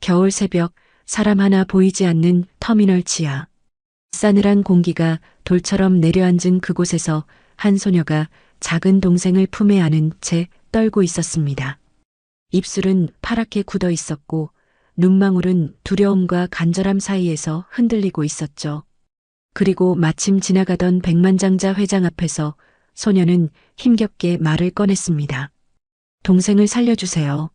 겨울 새벽, 사람 하나 보이지 않는 터미널 지하. 싸늘한 공기가 돌처럼 내려앉은 그곳에서 한 소녀가 작은 동생을 품에 안은 채 떨고 있었습니다. 입술은 파랗게 굳어 있었고 눈망울은 두려움과 간절함 사이에서 흔들리고 있었죠. 그리고 마침 지나가던 백만장자 회장 앞에서 소녀는 힘겹게 말을 꺼냈습니다. 동생을 살려주세요.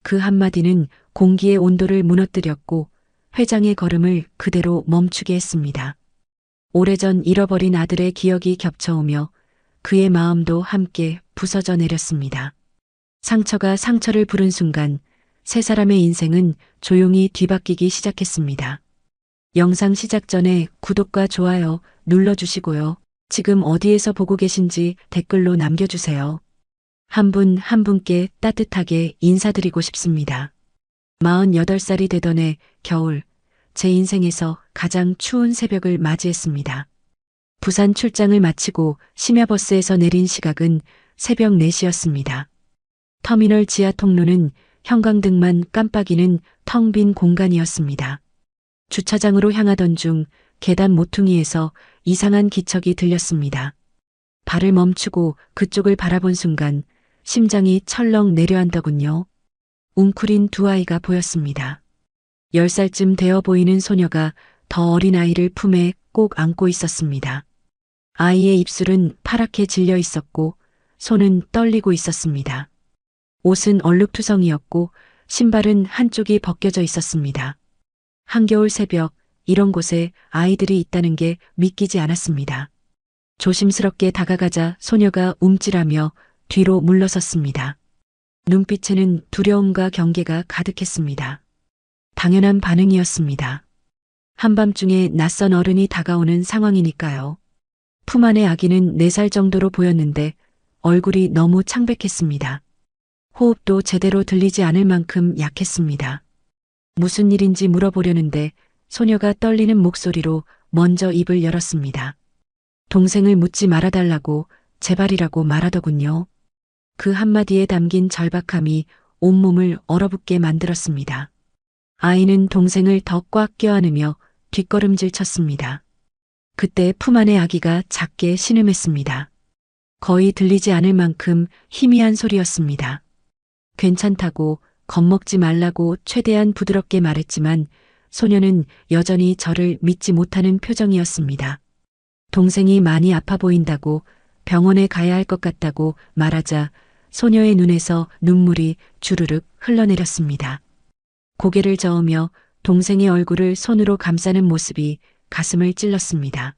그 한마디는 공기의 온도를 무너뜨렸고 회장의 걸음을 그대로 멈추게 했습니다. 오래전 잃어버린 아들의 기억이 겹쳐오며 그의 마음도 함께 부서져 내렸습니다. 상처가 상처를 부른 순간 세 사람의 인생은 조용히 뒤바뀌기 시작했습니다. 영상 시작 전에 구독과 좋아요 눌러주시고요. 지금 어디에서 보고 계신지 댓글로 남겨주세요. 한 분 한 분께 따뜻하게 인사드리고 싶습니다. 48살이 되던 해 겨울, 제 인생에서 가장 추운 새벽을 맞이했습니다. 부산 출장을 마치고 심야버스에서 내린 시각은 새벽 4시였습니다. 터미널 지하 통로는 형광등만 깜빡이는 텅 빈 공간이었습니다. 주차장으로 향하던 중 계단 모퉁이에서 이상한 기척이 들렸습니다. 발을 멈추고 그쪽을 바라본 순간 심장이 철렁 내려앉더군요. 웅크린 두 아이가 보였습니다. 10살쯤 되어 보이는 소녀가 더 어린 아이를 품에 꼭 안고 있었습니다. 아이의 입술은 파랗게 질려 있었고 손은 떨리고 있었습니다. 옷은 얼룩투성이었고 신발은 한쪽이 벗겨져 있었습니다. 한겨울 새벽, 이런 곳에 아이들이 있다는 게 믿기지 않았습니다. 조심스럽게 다가가자 소녀가 움찔하며 뒤로 물러섰습니다. 눈빛에는 두려움과 경계가 가득했습니다. 당연한 반응이었습니다. 한밤중에 낯선 어른이 다가오는 상황이니까요. 품 안의 아기는 4살 정도로 보였는데 얼굴이 너무 창백했습니다. 호흡도 제대로 들리지 않을 만큼 약했습니다. 무슨 일인지 물어보려는데 소녀가 떨리는 목소리로 먼저 입을 열었습니다. 동생을 묻지 말아달라고 제발이라고 말하더군요. 그 한마디에 담긴 절박함이 온몸을 얼어붙게 만들었습니다. 아이는 동생을 더 꽉 껴안으며 뒷걸음질 쳤습니다. 그때 품 안의 아기가 작게 신음했습니다. 거의 들리지 않을 만큼 희미한 소리였습니다. 괜찮다고, 겁먹지 말라고 최대한 부드럽게 말했지만 소녀는 여전히 저를 믿지 못하는 표정이었습니다. 동생이 많이 아파 보인다고, 병원에 가야 할 것 같다고 말하자 소녀의 눈에서 눈물이 주르륵 흘러내렸습니다. 고개를 저으며 동생의 얼굴을 손으로 감싸는 모습이 가슴을 찔렀습니다.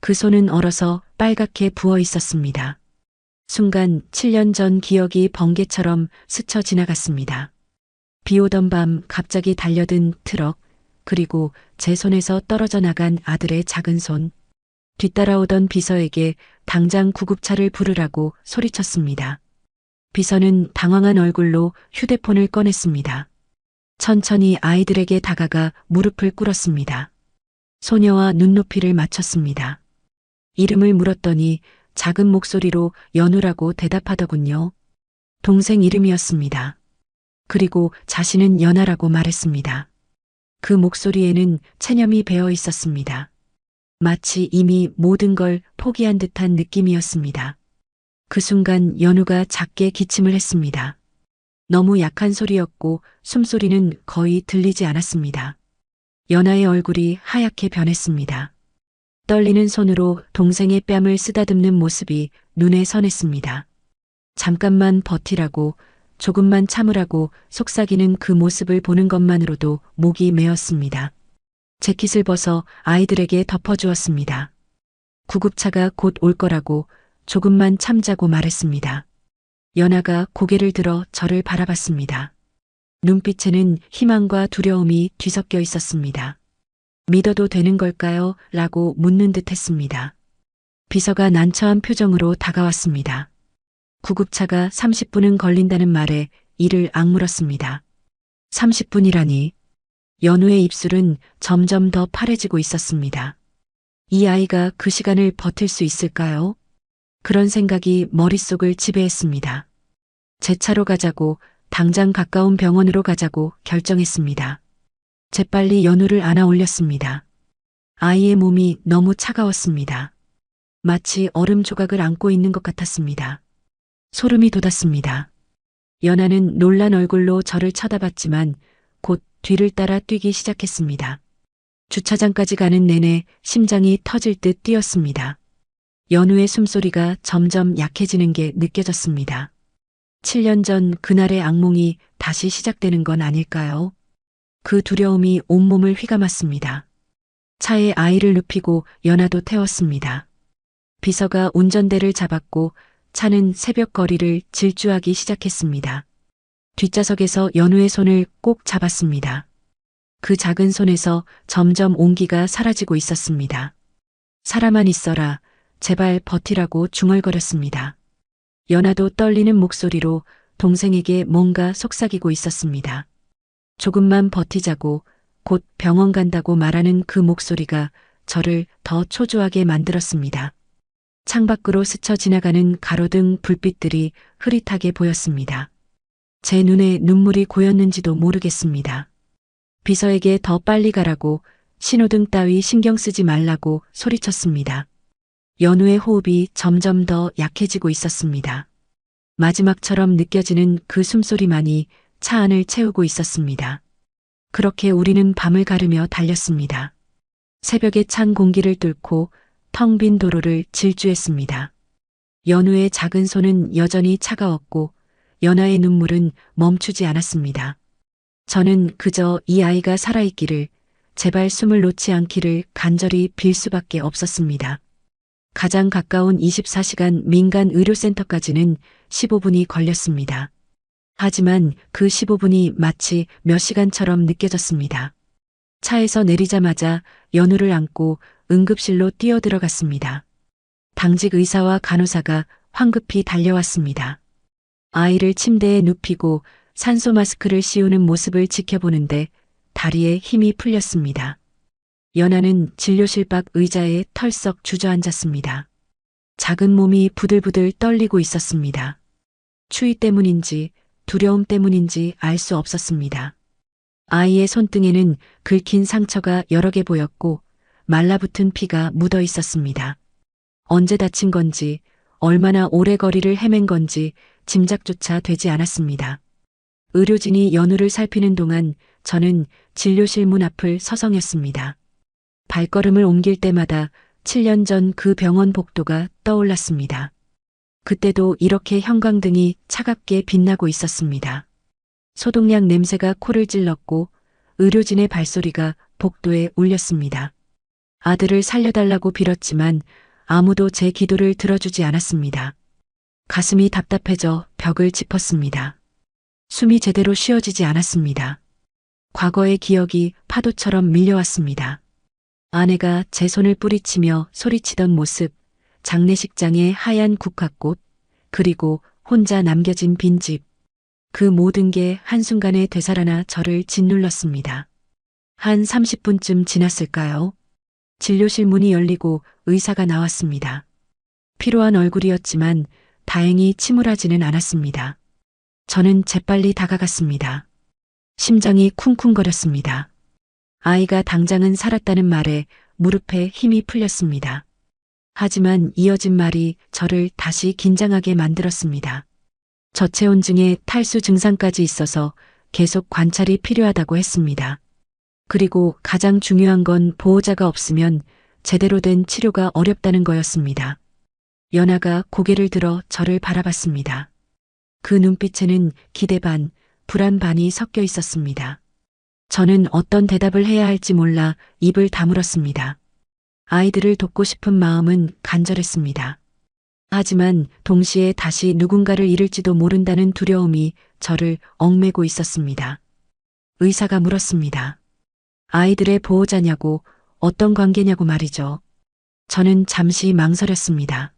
그 손은 얼어서 빨갛게 부어 있었습니다. 순간 7년 전 기억이 번개처럼 스쳐 지나갔습니다. 비 오던 밤 갑자기 달려든 트럭, 그리고 제 손에서 떨어져 나간 아들의 작은 손. 뒤따라오던 비서에게 당장 구급차를 부르라고 소리쳤습니다. 비서는 당황한 얼굴로 휴대폰을 꺼냈습니다. 천천히 아이들에게 다가가 무릎을 꿇었습니다. 소녀와 눈높이를 맞췄습니다. 이름을 물었더니 작은 목소리로 연우라고 대답하더군요. 동생 이름이었습니다. 그리고 자신은 연아라고 말했습니다. 그 목소리에는 체념이 배어 있었습니다. 마치 이미 모든 걸 포기한 듯한 느낌이었습니다. 그 순간 연우가 작게 기침을 했습니다. 너무 약한 소리였고 숨소리는 거의 들리지 않았습니다. 연아의 얼굴이 하얗게 변했습니다. 떨리는 손으로 동생의 뺨을 쓰다듬는 모습이 눈에 선했습니다. 잠깐만 버티라고, 조금만 참으라고 속삭이는 그 모습을 보는 것만으로도 목이 메었습니다. 재킷을 벗어 아이들에게 덮어주었습니다. 구급차가 곧 올 거라고, 조금만 참자고 말했습니다. 연아가 고개를 들어 저를 바라봤습니다. 눈빛에는 희망과 두려움이 뒤섞여 있었습니다. 믿어도 되는 걸까요? 라고 묻는 듯 했습니다. 비서가 난처한 표정으로 다가왔습니다. 구급차가 30분은 걸린다는 말에 이를 악물었습니다. 30분이라니. 연우의 입술은 점점 더 파래지고 있었습니다. 이 아이가 그 시간을 버틸 수 있을까요? 그런 생각이 머릿속을 지배했습니다. 제 차로 가자고, 당장 가까운 병원으로 가자고 결정했습니다. 재빨리 연우를 안아 올렸습니다. 아이의 몸이 너무 차가웠습니다. 마치 얼음 조각을 안고 있는 것 같았습니다. 소름이 돋았습니다. 연아는 놀란 얼굴로 저를 쳐다봤지만 곧 뒤를 따라 뛰기 시작했습니다. 주차장까지 가는 내내 심장이 터질 듯 뛰었습니다. 연우의 숨소리가 점점 약해지는 게 느껴졌습니다. 7년 전 그날의 악몽이 다시 시작되는 건 아닐까요? 그 두려움이 온몸을 휘감았습니다. 차에 아이를 눕히고 연아도 태웠습니다. 비서가 운전대를 잡았고 차는 새벽 거리를 질주하기 시작했습니다. 뒷좌석에서 연우의 손을 꼭 잡았습니다. 그 작은 손에서 점점 온기가 사라지고 있었습니다. 살아만 있어라, 제발 버티라고 중얼거렸습니다. 연아도 떨리는 목소리로 동생에게 뭔가 속삭이고 있었습니다. 조금만 버티자고, 곧 병원 간다고 말하는 그 목소리가 저를 더 초조하게 만들었습니다. 창밖으로 스쳐 지나가는 가로등 불빛들이 흐릿하게 보였습니다. 제 눈에 눈물이 고였는지도 모르겠습니다. 비서에게 더 빨리 가라고, 신호등 따위 신경 쓰지 말라고 소리쳤습니다. 연우의 호흡이 점점 더 약해지고 있었습니다. 마지막처럼 느껴지는 그 숨소리만이 차 안을 채우고 있었습니다. 그렇게 우리는 밤을 가르며 달렸습니다. 새벽에 찬 공기를 뚫고 텅 빈 도로를 질주했습니다. 연우의 작은 손은 여전히 차가웠고 연아의 눈물은 멈추지 않았습니다. 저는 그저 이 아이가 살아있기를, 제발 숨을 놓지 않기를 간절히 빌 수밖에 없었습니다. 가장 가까운 24시간 민간 의료센터까지는 15분이 걸렸습니다. 하지만 그 15분이 마치 몇 시간처럼 느껴졌습니다. 차에서 내리자마자 연우를 안고 응급실로 뛰어들어갔습니다. 당직 의사와 간호사가 황급히 달려왔습니다. 아이를 침대에 눕히고 산소 마스크를 씌우는 모습을 지켜보는데 다리에 힘이 풀렸습니다. 연아는 진료실 밖 의자에 털썩 주저앉았습니다. 작은 몸이 부들부들 떨리고 있었습니다. 추위 때문인지 두려움 때문인지 알 수 없었습니다. 아이의 손등에는 긁힌 상처가 여러 개 보였고 말라붙은 피가 묻어 있었습니다. 언제 다친 건지, 얼마나 오래 거리를 헤맨 건지 짐작조차 되지 않았습니다. 의료진이 연우를 살피는 동안 저는 진료실 문 앞을 서성였습니다. 발걸음을 옮길 때마다 7년 전 그 병원 복도가 떠올랐습니다. 그때도 이렇게 형광등이 차갑게 빛나고 있었습니다. 소독약 냄새가 코를 찔렀고 의료진의 발소리가 복도에 울렸습니다. 아들을 살려달라고 빌었지만 아무도 제 기도를 들어주지 않았습니다. 가슴이 답답해져 벽을 짚었습니다. 숨이 제대로 쉬어지지 않았습니다. 과거의 기억이 파도처럼 밀려왔습니다. 아내가 제 손을 뿌리치며 소리치던 모습, 장례식장의 하얀 국화꽃, 그리고 혼자 남겨진 빈집. 그 모든 게 한순간에 되살아나 저를 짓눌렀습니다. 한 30분쯤 지났을까요? 진료실 문이 열리고 의사가 나왔습니다. 피로한 얼굴이었지만 다행히 침울하지는 않았습니다. 저는 재빨리 다가갔습니다. 심장이 쿵쿵거렸습니다. 아이가 당장은 살았다는 말에 무릎에 힘이 풀렸습니다. 하지만 이어진 말이 저를 다시 긴장하게 만들었습니다. 저체온증에 탈수 증상까지 있어서 계속 관찰이 필요하다고 했습니다. 그리고 가장 중요한 건 보호자가 없으면 제대로 된 치료가 어렵다는 거였습니다. 연아가 고개를 들어 저를 바라봤습니다. 그 눈빛에는 기대 반, 불안 반이 섞여 있었습니다. 저는 어떤 대답을 해야 할지 몰라 입을 다물었습니다. 아이들을 돕고 싶은 마음은 간절했습니다. 하지만 동시에 다시 누군가를 잃을지도 모른다는 두려움이 저를 얽매고 있었습니다. 의사가 물었습니다. 아이들의 보호자냐고, 어떤 관계냐고 말이죠. 저는 잠시 망설였습니다.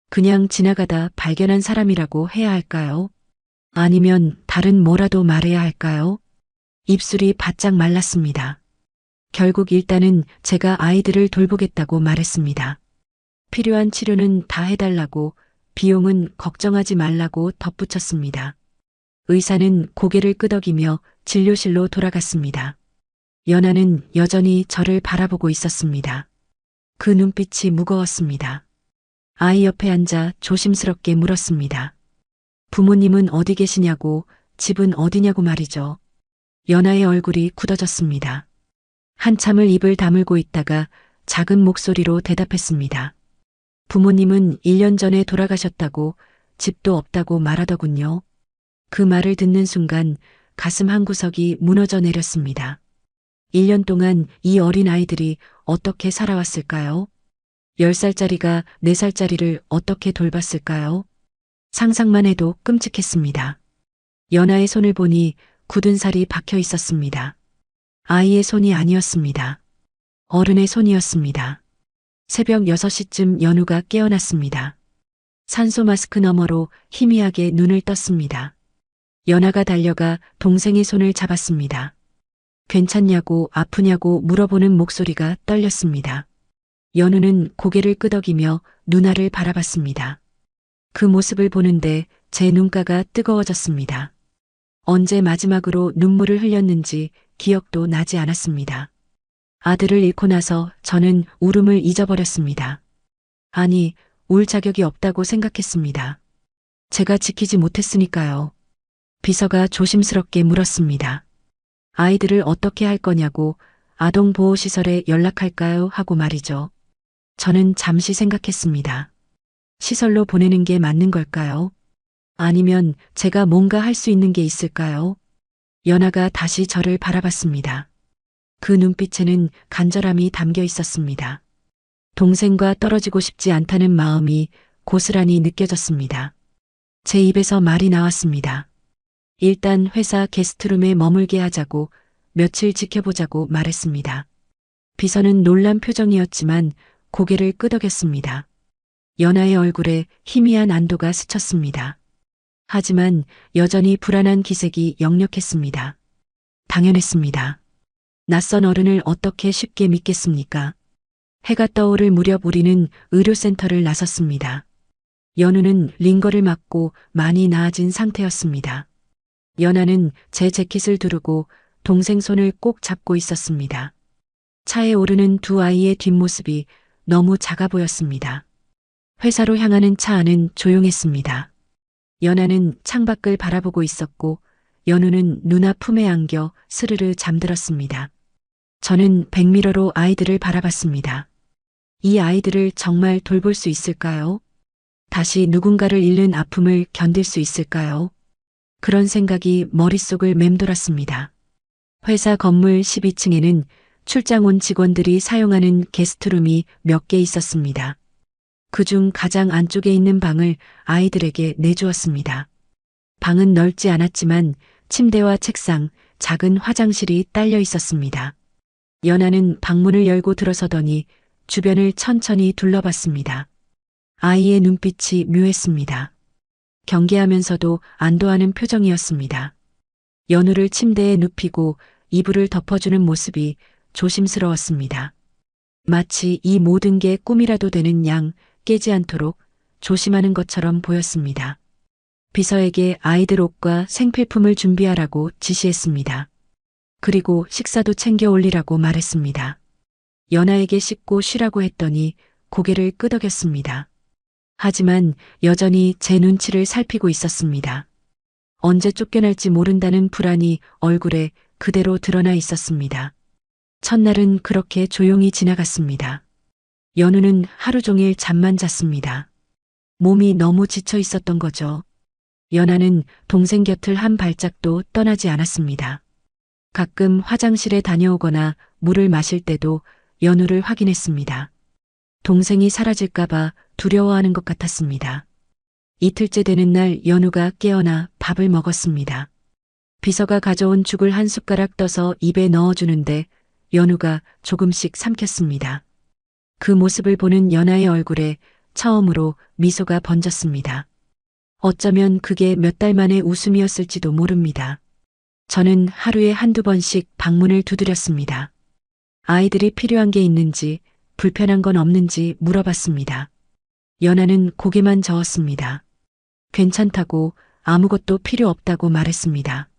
그냥 지나가다 발견한 사람이라고 해야 할까요? 아니면 다른 뭐라도 말해야 할까요? 입술이 바짝 말랐습니다. 결국 일단은 제가 아이들을 돌보겠다고 말했습니다. 필요한 치료는 다 해달라고, 비용은 걱정하지 말라고 덧붙였습니다. 의사는 고개를 끄덕이며 진료실로 돌아갔습니다. 연아는 여전히 저를 바라보고 있었습니다. 그 눈빛이 무거웠습니다. 아이 옆에 앉아 조심스럽게 물었습니다. 부모님은 어디 계시냐고, 집은 어디냐고 말이죠. 연아의 얼굴이 굳어졌습니다. 한참을 입을 다물고 있다가 작은 목소리로 대답했습니다. 부모님은 1년 전에 돌아가셨다고, 집도 없다고 말하더군요. 그 말을 듣는 순간 가슴 한구석이 무너져 내렸습니다. 1년 동안 이 어린 아이들이 어떻게 살아왔을까요? 10살짜리가 4살짜리를 어떻게 돌봤을까요? 상상만 해도 끔찍했습니다. 연아의 손을 보니 굳은 살이 박혀 있었습니다. 아이의 손이 아니었습니다. 어른의 손이었습니다. 새벽 6시쯤 연우가 깨어났습니다. 산소 마스크 너머로 희미하게 눈을 떴습니다. 연아가 달려가 동생의 손을 잡았습니다. 괜찮냐고 아프냐고 물어보는 목소리가 떨렸습니다. 연우는 고개를 끄덕이며 누나를 바라봤습니다. 그 모습을 보는데 제 눈가가 뜨거워졌습니다. 언제 마지막으로 눈물을 흘렸는지 기억도 나지 않았습니다. 아들을 잃고 나서 저는 울음을 잊어버렸습니다. 아니, 울 자격이 없다고 생각했습니다. 제가 지키지 못했으니까요. 비서가 조심스럽게 물었습니다. 아이들을 어떻게 할 거냐고, 아동보호시설에 연락할까요? 하고 말이죠. 저는 잠시 생각했습니다. 시설로 보내는 게 맞는 걸까요? 아니면 제가 뭔가 할 수 있는 게 있을까요? 연아가 다시 저를 바라봤습니다. 그 눈빛에는 간절함이 담겨 있었습니다. 동생과 떨어지고 싶지 않다는 마음이 고스란히 느껴졌습니다. 제 입에서 말이 나왔습니다. 일단 회사 게스트룸에 머물게 하자고, 며칠 지켜보자고 말했습니다. 비서는 놀란 표정이었지만 고개를 끄덕였습니다. 연아의 얼굴에 희미한 안도가 스쳤습니다. 하지만 여전히 불안한 기색이 역력했습니다. 당연했습니다. 낯선 어른을 어떻게 쉽게 믿겠습니까? 해가 떠오를 무렵 우리는 의료센터를 나섰습니다. 연우는 링거를 맞고 많이 나아진 상태였습니다. 연아는 제 재킷을 두르고 동생 손을 꼭 잡고 있었습니다. 차에 오르는 두 아이의 뒷모습이 너무 작아 보였습니다. 회사로 향하는 차 안은 조용했습니다. 연아는 창밖을 바라보고 있었고 연우는 누나 품에 안겨 스르르 잠들었습니다. 저는 백미러로 아이들을 바라봤습니다. 이 아이들을 정말 돌볼 수 있을까요? 다시 누군가를 잃는 아픔을 견딜 수 있을까요? 그런 생각이 머릿속을 맴돌았습니다. 회사 건물 12층에는 출장 온 직원들이 사용하는 게스트룸이 몇 개 있었습니다. 그중 가장 안쪽에 있는 방을 아이들에게 내주었습니다. 방은 넓지 않았지만 침대와 책상, 작은 화장실이 딸려 있었습니다. 연아는 방문을 열고 들어서더니 주변을 천천히 둘러봤습니다. 아이의 눈빛이 묘했습니다. 경계하면서도 안도하는 표정이었습니다. 연우를 침대에 눕히고 이불을 덮어주는 모습이 조심스러웠습니다. 마치 이 모든 게 꿈이라도 되는 양 깨지 않도록 조심하는 것처럼 보였습니다. 비서에게 아이들 옷과 생필품을 준비하라고 지시했습니다. 그리고 식사도 챙겨 올리라고 말했습니다. 연아에게 씻고 쉬라고 했더니 고개를 끄덕였습니다. 하지만 여전히 제 눈치를 살피고 있었습니다. 언제 쫓겨날지 모른다는 불안이 얼굴에 그대로 드러나 있었습니다. 첫날은 그렇게 조용히 지나갔습니다. 연우는 하루 종일 잠만 잤습니다. 몸이 너무 지쳐 있었던 거죠. 연아는 동생 곁을 한 발짝도 떠나지 않았습니다. 가끔 화장실에 다녀오거나 물을 마실 때도 연우를 확인했습니다. 동생이 사라질까봐 두려워하는 것 같았습니다. 이틀째 되는 날 연우가 깨어나 밥을 먹었습니다. 비서가 가져온 죽을 한 숟가락 떠서 입에 넣어주는데 연우가 조금씩 삼켰습니다. 그 모습을 보는 연아의 얼굴에 처음으로 미소가 번졌습니다. 어쩌면 그게 몇 달 만의 웃음이었을지도 모릅니다. 저는 하루에 한두 번씩 방문을 두드렸습니다. 아이들이 필요한 게 있는지 불편한 건 없는지 물어봤습니다. 연아는 고개만 저었습니다. 괜찮다고 아무것도 필요 없다고 말했습니다.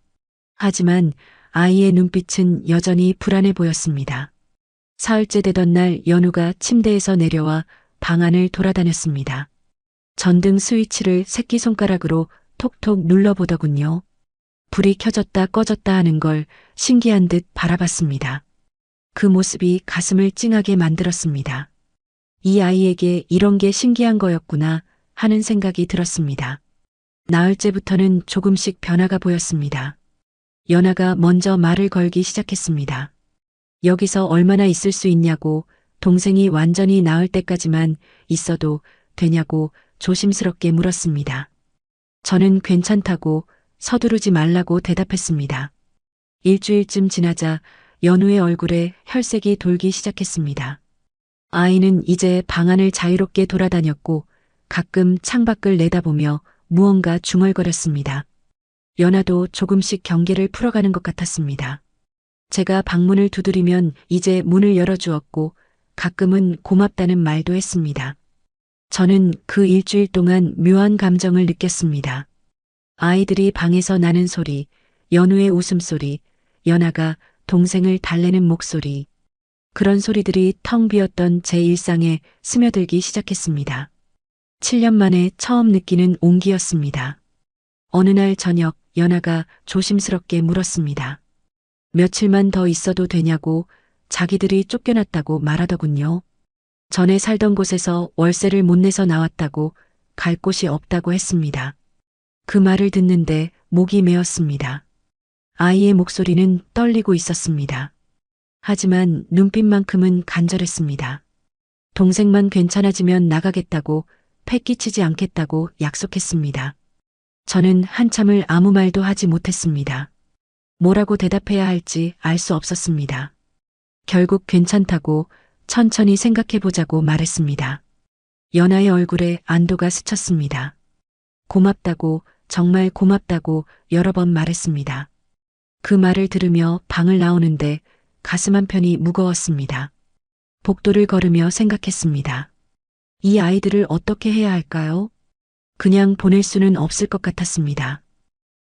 하지만 아이의 눈빛은 여전히 불안해 보였습니다. 사흘째 되던 날 연우가 침대에서 내려와 방 안을 돌아다녔습니다. 전등 스위치를 새끼손가락으로 톡톡 눌러보더군요. 불이 켜졌다 꺼졌다 하는 걸 신기한 듯 바라봤습니다. 그 모습이 가슴을 찡하게 만들었습니다. 이 아이에게 이런 게 신기한 거였구나 하는 생각이 들었습니다. 나흘째부터는 조금씩 변화가 보였습니다. 연아가 먼저 말을 걸기 시작했습니다. 여기서 얼마나 있을 수 있냐고, 동생이 완전히 나을 때까지만 있어도 되냐고 조심스럽게 물었습니다. 저는 괜찮다고 서두르지 말라고 대답했습니다. 일주일쯤 지나자 연우의 얼굴에 혈색이 돌기 시작했습니다. 아이는 이제 방 안을 자유롭게 돌아다녔고 가끔 창밖을 내다보며 무언가 중얼거렸습니다. 연아도 조금씩 경계를 풀어가는 것 같았습니다. 제가 방문을 두드리면 이제 문을 열어주었고 가끔은 고맙다는 말도 했습니다. 저는 그 일주일 동안 묘한 감정을 느꼈습니다. 아이들이 방에서 나는 소리, 연우의 웃음소리, 연아가 동생을 달래는 목소리. 그런 소리들이 텅 비었던 제 일상에 스며들기 시작했습니다. 7년 만에 처음 느끼는 온기였습니다. 어느 날 저녁 연아가 조심스럽게 물었습니다. 며칠만 더 있어도 되냐고, 자기들이 쫓겨났다고 말하더군요. 전에 살던 곳에서 월세를 못 내서 나왔다고, 갈 곳이 없다고 했습니다. 그 말을 듣는데 목이 메었습니다. 아이의 목소리는 떨리고 있었습니다. 하지만 눈빛만큼은 간절했습니다. 동생만 괜찮아지면 나가겠다고, 패 끼치지 않겠다고 약속했습니다. 저는 한참을 아무 말도 하지 못했습니다. 뭐라고 대답해야 할지 알 수 없었습니다. 결국 괜찮다고 천천히 생각해보자고 말했습니다. 연아의 얼굴에 안도가 스쳤습니다. 고맙다고, 정말 고맙다고 여러 번 말했습니다. 그 말을 들으며 방을 나오는데 가슴 한편이 무거웠습니다. 복도를 걸으며 생각했습니다. 이 아이들을 어떻게 해야 할까요? 그냥 보낼 수는 없을 것 같았습니다.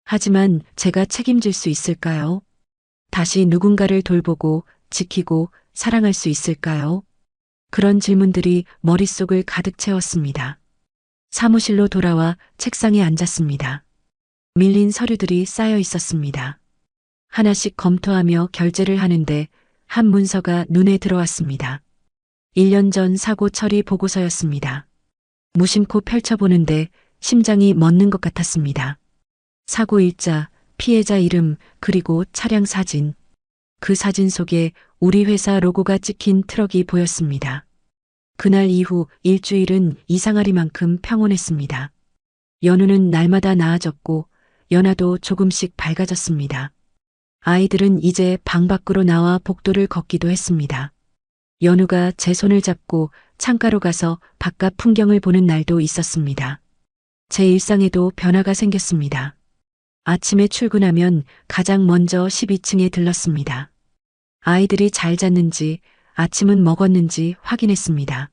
하지만 제가 책임질 수 있을까요? 다시 누군가를 돌보고 지키고 사랑할 수 있을까요? 그런 질문들이 머릿속을 가득 채웠습니다. 사무실로 돌아와 책상에 앉았습니다. 밀린 서류들이 쌓여 있었습니다. 하나씩 검토하며 결제를 하는데 한 문서가 눈에 들어왔습니다. 1년 전 사고 처리 보고서였습니다. 무심코 펼쳐보는데 심장이 멎는 것 같았습니다. 사고 일자, 피해자 이름, 그리고 차량 사진. 그 사진 속에 우리 회사 로고가 찍힌 트럭이 보였습니다. 그날 이후 일주일은 이상하리만큼 평온했습니다. 연우는 날마다 나아졌고 연아도 조금씩 밝아졌습니다. 아이들은 이제 방 밖으로 나와 복도를 걷기도 했습니다. 연우가 제 손을 잡고 창가로 가서 바깥 풍경을 보는 날도 있었습니다. 제 일상에도 변화가 생겼습니다. 아침에 출근하면 가장 먼저 12층에 들렀습니다. 아이들이 잘 잤는지, 아침은 먹었는지 확인했습니다.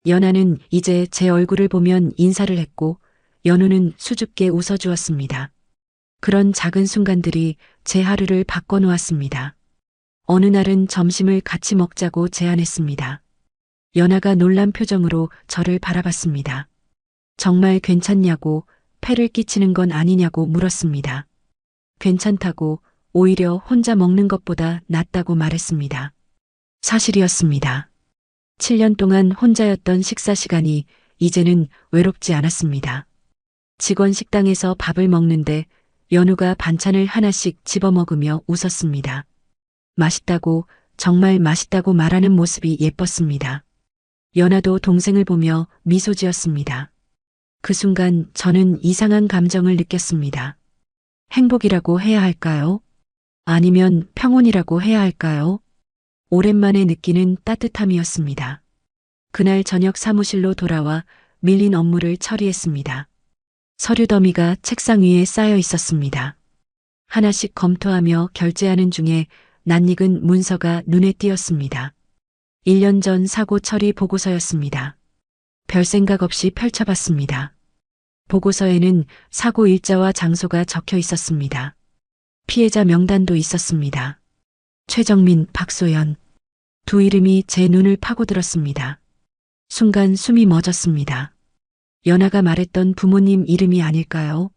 연아는 이제 제 얼굴을 보면 인사를 했고, 연우는 수줍게 웃어주었습니다. 그런 작은 순간들이 제 하루를 바꿔놓았습니다. 어느 날은 점심을 같이 먹자고 제안했습니다. 연아가 놀란 표정으로 저를 바라봤습니다. 정말 괜찮냐고, 폐를 끼치는 건 아니냐고 물었습니다. 괜찮다고, 오히려 혼자 먹는 것보다 낫다고 말했습니다. 사실이었습니다. 7년 동안 혼자였던 식사 시간이 이제는 외롭지 않았습니다. 직원 식당에서 밥을 먹는데 연우가 반찬을 하나씩 집어먹으며 웃었습니다. 맛있다고, 정말 맛있다고 말하는 모습이 예뻤습니다. 연아도 동생을 보며 미소 지었습니다. 그 순간 저는 이상한 감정을 느꼈습니다. 행복이라고 해야 할까요? 아니면 평온이라고 해야 할까요? 오랜만에 느끼는 따뜻함이었습니다. 그날 저녁 사무실로 돌아와 밀린 업무를 처리했습니다. 서류 더미가 책상 위에 쌓여 있었습니다. 하나씩 검토하며 결제하는 중에 낯익은 문서가 눈에 띄었습니다. 1년 전 사고 처리 보고서였습니다. 별 생각 없이 펼쳐봤습니다. 보고서에는 사고 일자와 장소가 적혀 있었습니다. 피해자 명단도 있었습니다. 최정민, 박소연. 두 이름이 제 눈을 파고들었습니다. 순간 숨이 멎었습니다. 연아가 말했던 부모님 이름이 아닐까요?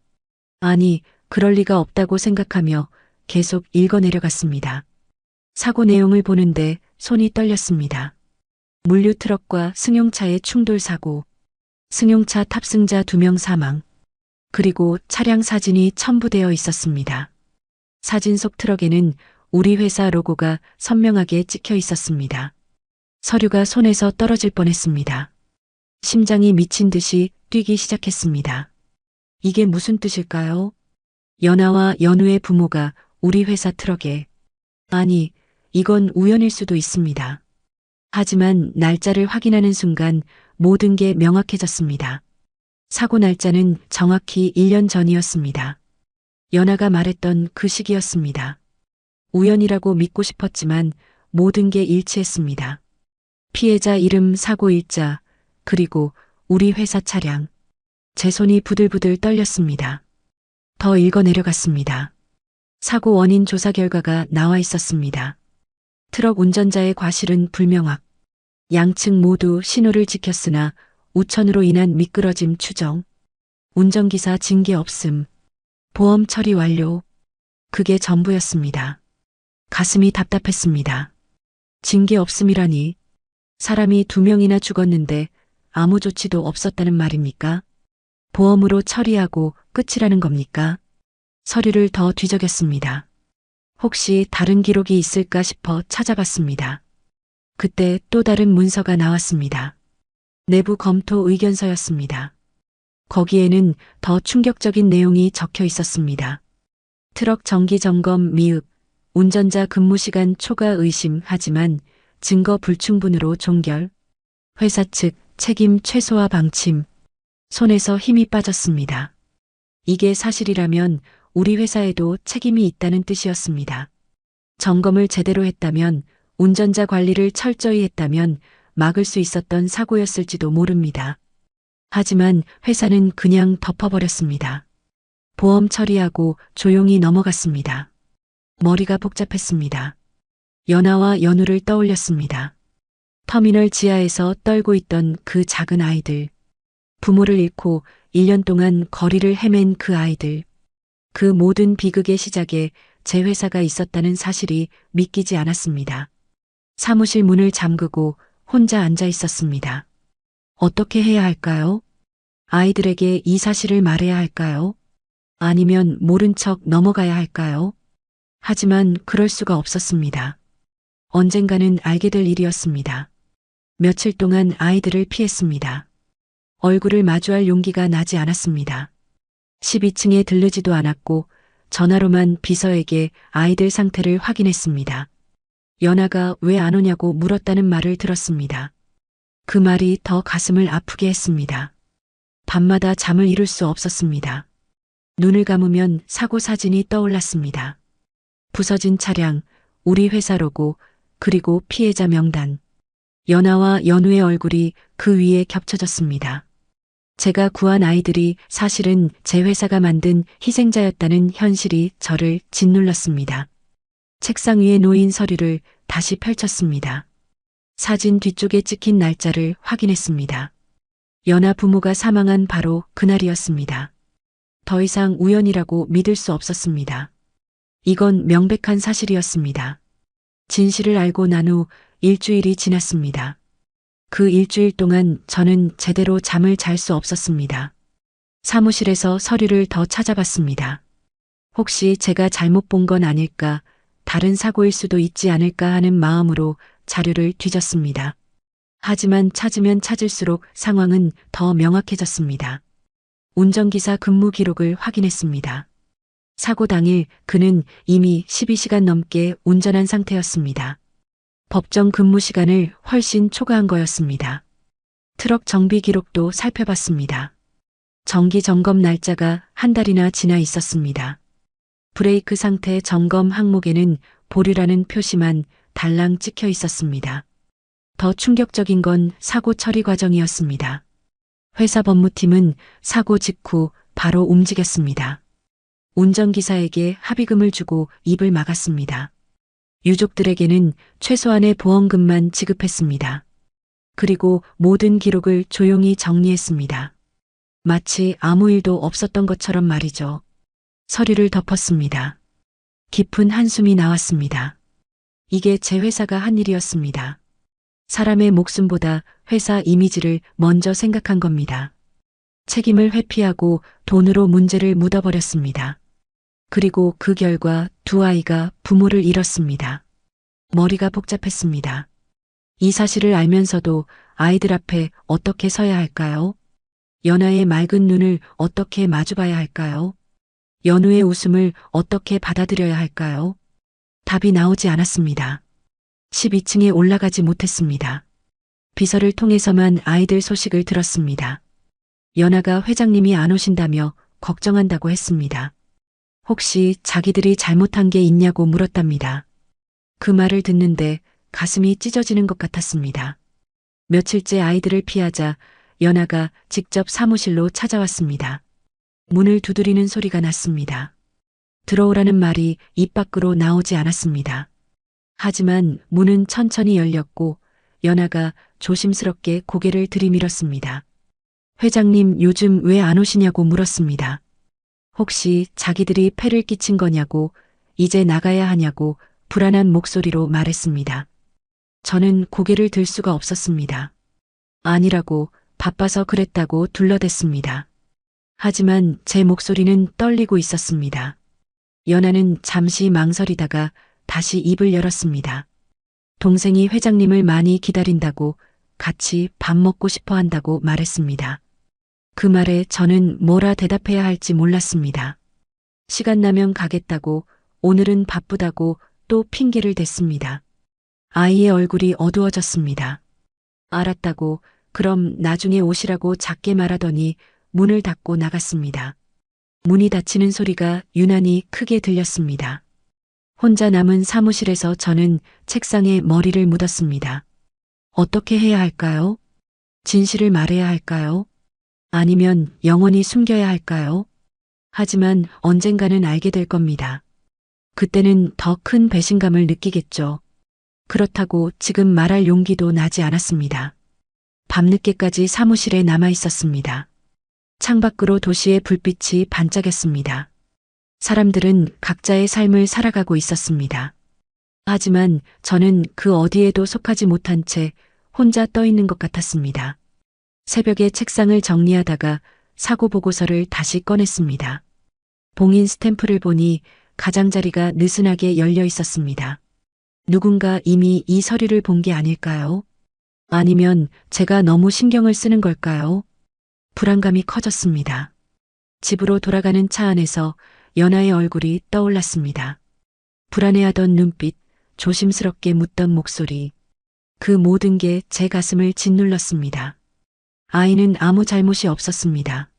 아니, 그럴 리가 없다고 생각하며 계속 읽어내려갔습니다. 사고 내용을 보는데 손이 떨렸습니다. 물류 트럭과 승용차의 충돌 사고, 승용차 탑승자 2명 사망, 그리고 차량 사진이 첨부되어 있었습니다. 사진 속 트럭에는 우리 회사 로고가 선명하게 찍혀 있었습니다. 서류가 손에서 떨어질 뻔했습니다. 심장이 미친 듯이 뛰기 시작했습니다. 이게 무슨 뜻일까요? 연아와 연우의 부모가 우리 회사 트럭에. 아니, 이건 우연일 수도 있습니다. 하지만 날짜를 확인하는 순간 모든 게 명확해졌습니다. 사고 날짜는 정확히 1년 전이었습니다. 연아가 말했던 그 시기였습니다. 우연이라고 믿고 싶었지만 모든 게 일치했습니다. 피해자 이름, 사고 일자, 그리고 우리 회사 차량. 제 손이 부들부들 떨렸습니다. 더 읽어내려갔습니다. 사고 원인 조사 결과가 나와 있었습니다. 트럭 운전자의 과실은 불명확. 양측 모두 신호를 지켰으나 우천으로 인한 미끄러짐 추정. 운전기사 징계 없음. 보험 처리 완료. 그게 전부였습니다. 가슴이 답답했습니다. 징계 없음이라니. 사람이 2명이나 죽었는데 아무 조치도 없었다는 말입니까? 보험으로 처리하고 끝이라는 겁니까? 서류를 더 뒤적였습니다. 혹시 다른 기록이 있을까 싶어 찾아봤습니다. 그때 또 다른 문서가 나왔습니다. 내부 검토 의견서였습니다. 거기에는 더 충격적인 내용이 적혀 있었습니다. 트럭 정기 점검 미흡, 운전자 근무 시간 초과 의심 하지만 증거 불충분으로 종결, 회사 측 책임 최소화 방침. 손에서 힘이 빠졌습니다. 이게 사실이라면 우리 회사에도 책임이 있다는 뜻이었습니다. 점검을 제대로 했다면, 운전자 관리를 철저히 했다면 막을 수 있었던 사고였을지도 모릅니다. 하지만 회사는 그냥 덮어버렸습니다. 보험 처리하고 조용히 넘어갔습니다. 머리가 복잡했습니다. 연아와 연우를 떠올렸습니다. 터미널 지하에서 떨고 있던 그 작은 아이들. 부모를 잃고 1년 동안 거리를 헤맨 그 아이들. 그 모든 비극의 시작에 제 회사가 있었다는 사실이 믿기지 않았습니다. 사무실 문을 잠그고 혼자 앉아 있었습니다. 어떻게 해야 할까요? 아이들에게 이 사실을 말해야 할까요? 아니면 모른 척 넘어가야 할까요? 하지만 그럴 수가 없었습니다. 언젠가는 알게 될 일이었습니다. 며칠 동안 아이들을 피했습니다. 얼굴을 마주할 용기가 나지 않았습니다. 12층에 들르지도 않았고 전화로만 비서에게 아이들 상태를 확인했습니다. 연아가 왜 안 오냐고 물었다는 말을 들었습니다. 그 말이 더 가슴을 아프게 했습니다. 밤마다 잠을 이룰 수 없었습니다. 눈을 감으면 사고 사진이 떠올랐습니다. 부서진 차량, 우리 회사 로고, 그리고 피해자 명단. 연아와 연우의 얼굴이 그 위에 겹쳐졌습니다. 제가 구한 아이들이 사실은 제 회사가 만든 희생자였다는 현실이 저를 짓눌렀습니다. 책상 위에 놓인 서류를 다시 펼쳤습니다. 사진 뒤쪽에 찍힌 날짜를 확인했습니다. 연아 부모가 사망한 바로 그날이었습니다. 더 이상 우연이라고 믿을 수 없었습니다. 이건 명백한 사실이었습니다. 진실을 알고 난 후 일주일이 지났습니다. 그 일주일 동안 저는 제대로 잠을 잘 수 없었습니다. 사무실에서 서류를 더 찾아봤습니다. 혹시 제가 잘못 본 건 아닐까, 다른 사고일 수도 있지 않을까 하는 마음으로 자료를 뒤졌습니다. 하지만 찾으면 찾을수록 상황은 더 명확해졌습니다. 운전기사 근무 기록을 확인했습니다. 사고 당일 그는 이미 12시간 넘게 운전한 상태였습니다. 법정 근무 시간을 훨씬 초과한 거였습니다. 트럭 정비 기록도 살펴봤습니다. 정기 점검 날짜가 한 달이나 지나 있었습니다. 브레이크 상태 점검 항목에는 보류라는 표시만 달랑 찍혀 있었습니다. 더 충격적인 건 사고 처리 과정이었습니다. 회사 법무팀은 사고 직후 바로 움직였습니다. 운전기사에게 합의금을 주고 입을 막았습니다. 유족들에게는 최소한의 보험금만 지급했습니다. 그리고 모든 기록을 조용히 정리했습니다. 마치 아무 일도 없었던 것처럼 말이죠. 서류를 덮었습니다. 깊은 한숨이 나왔습니다. 이게 제 회사가 한 일이었습니다. 사람의 목숨보다 회사 이미지를 먼저 생각한 겁니다. 책임을 회피하고 돈으로 문제를 묻어버렸습니다. 그리고 그 결과 두 아이가 부모를 잃었습니다. 머리가 복잡했습니다. 이 사실을 알면서도 아이들 앞에 어떻게 서야 할까요? 연아의 맑은 눈을 어떻게 마주봐야 할까요? 연우의 웃음을 어떻게 받아들여야 할까요? 답이 나오지 않았습니다. 12층에 올라가지 못했습니다. 비서를 통해서만 아이들 소식을 들었습니다. 연아가 회장님이 안 오신다며 걱정한다고 했습니다. 혹시 자기들이 잘못한 게 있냐고 물었답니다. 그 말을 듣는데 가슴이 찢어지는 것 같았습니다. 며칠째 아이들을 피하자 연아가 직접 사무실로 찾아왔습니다. 문을 두드리는 소리가 났습니다. 들어오라는 말이 입 밖으로 나오지 않았습니다. 하지만 문은 천천히 열렸고 연아가 조심스럽게 고개를 들이밀었습니다. 회장님 요즘 왜 안 오시냐고 물었습니다. 혹시 자기들이 폐를 끼친 거냐고, 이제 나가야 하냐고 불안한 목소리로 말했습니다. 저는 고개를 들 수가 없었습니다. 아니라고, 바빠서 그랬다고 둘러댔습니다. 하지만 제 목소리는 떨리고 있었습니다. 연아는 잠시 망설이다가 다시 입을 열었습니다. 동생이 회장님을 많이 기다린다고, 같이 밥 먹고 싶어 한다고 말했습니다. 그 말에 저는 뭐라 대답해야 할지 몰랐습니다. 시간 나면 가겠다고, 오늘은 바쁘다고 또 핑계를 댔습니다. 아이의 얼굴이 어두워졌습니다. 알았다고, 그럼 나중에 오시라고 작게 말하더니 문을 닫고 나갔습니다. 문이 닫히는 소리가 유난히 크게 들렸습니다. 혼자 남은 사무실에서 저는 책상에 머리를 묻었습니다. 어떻게 해야 할까요? 진실을 말해야 할까요? 아니면 영원히 숨겨야 할까요? 하지만 언젠가는 알게 될 겁니다. 그때는 더 큰 배신감을 느끼겠죠. 그렇다고 지금 말할 용기도 나지 않았습니다. 밤늦게까지 사무실에 남아 있었습니다. 창밖으로 도시의 불빛이 반짝였습니다. 사람들은 각자의 삶을 살아가고 있었습니다. 하지만 저는 그 어디에도 속하지 못한 채 혼자 떠 있는 것 같았습니다. 새벽에 책상을 정리하다가 사고 보고서를 다시 꺼냈습니다. 봉인 스탬프를 보니 가장자리가 느슨하게 열려 있었습니다. 누군가 이미 이 서류를 본 게 아닐까요? 아니면 제가 너무 신경을 쓰는 걸까요? 불안감이 커졌습니다. 집으로 돌아가는 차 안에서 연아의 얼굴이 떠올랐습니다. 불안해하던 눈빛, 조심스럽게 묻던 목소리. 그 모든 게 제 가슴을 짓눌렀습니다. 아이는 아무 잘못이 없었습니다.